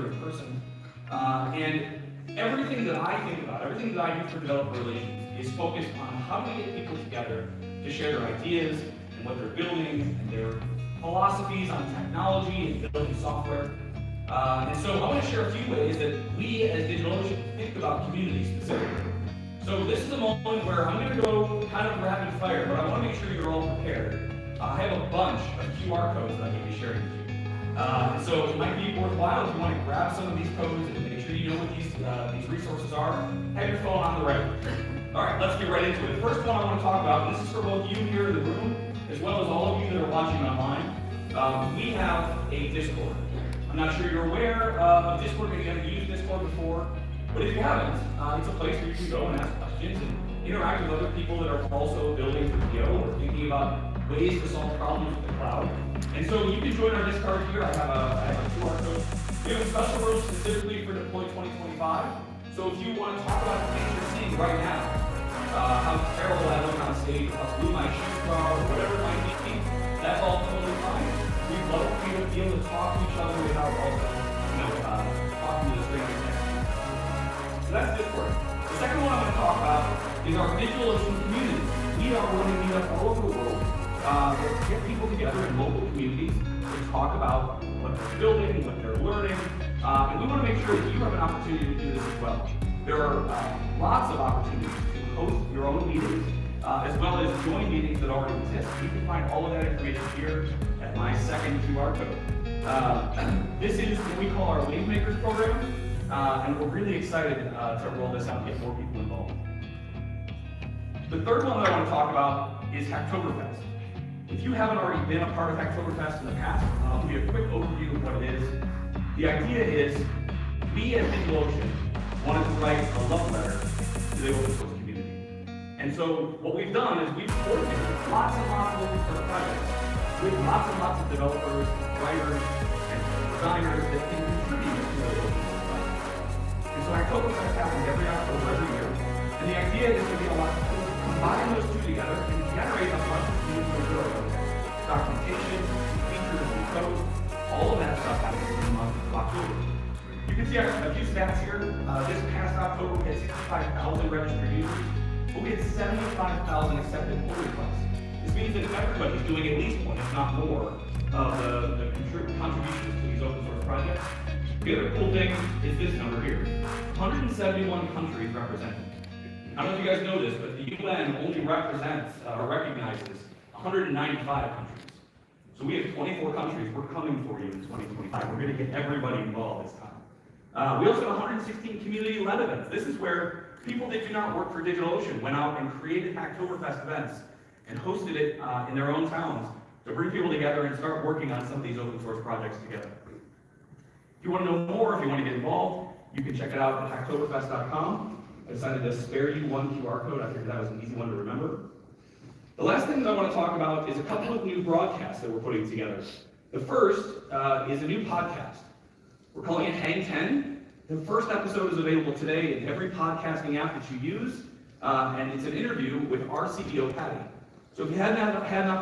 together in person. And everything that I think about, everything that I do for developer relations is focused on how do we get people together to share their ideas and what they're building and their philosophies on technology and building software. And so I want to share a few ways that we as DigitalOcean think about community specifically. So this is a moment where I'm going to go kind of rapid fire, but I want to make sure you're all prepared. I have a bunch of QR codes that I'm going to be sharing with you. So it might be worthwhile if you want to grab some of these codes and make sure you know what these resources are. Have your phone on the ready. All right, let's get right into it. The first one I want to talk about, and this is for both you here in the room, as well as all of you that are watching online. We have a Discord. I'm not sure you're aware of Discord, maybe you haven't used Discord before, but if you haven't, it's a place where you can go and ask questions and interact with other people that are also building for PO or thinking about ways to solve problems with the cloud. And so you can join our Discord here. I have a QR code. We have a special room specifically for Deploy 2025. So if you want to talk about the things you're seeing right now, how terrible I look on stage, how blue my shoes are, or whatever it might be, that's all totally fine. We'd love for you to be able to talk to each other without also, talking to the strangers next to you. So that's Discord. The second one I'm going to talk about is our DigitalOcean community. We are running meetups all over the world that get people together in local communities to talk about what they're building, what they're learning, and we want to make sure that you have an opportunity to do this as well. There are lots of opportunities to host your own meetings, as well as join meetings that already exist. You can find all of that information here at my second QR code. This is what we call our Wave Makers program, and we're really excited to roll this out and get more people involved. The third one that I want to talk about is Hacktoberfest. If you haven't already been a part of Hacktoberfest in the past, I'll give you a quick overview of what it is. The idea is, we at DigitalOcean wanted to write a love letter to the open source community. And so what we've done is we've coordinated lots and lots of open source projects with lots and lots of developers, writers, and designers that can contribute to the open source project. And so Hacktoberfest happens every October, every year. And the idea is to get a lot of people to combine those two together and generate a bunch of new material. Documentation, features, and code, all of that stuff happens in the month of October. You can see a few stats here. This past October, we had 65,000 registered users. We had 75,000 accepted pull requests. This means that everybody's doing at least one, if not more, of the contributions to these open source projects. The other cool thing is this number here. 171 countries represented. I don't know if you guys know this, but the UN only represents or recognizes 195 countries. So we have 24 countries. We're coming for you in 2025. We're going to get everybody involved this time. We also have 116 community-led events. This is where people that do not work for DigitalOcean went out and created Hacktoberfest events and hosted it in their own towns to bring people together and start working on some of these open source projects together. If you want to know more, if you want to get involved, you can check it out at hacktoberfest.com. I decided to spare you one QR code. I figured that was an easy one to remember. The last thing that I want to talk about is a couple of new broadcasts that we're putting together. The first is a new podcast. We're calling it Hang 10. The first episode is available today in every podcasting app that you use, and it's an interview with our CEO, Patty. So if you hadn't had an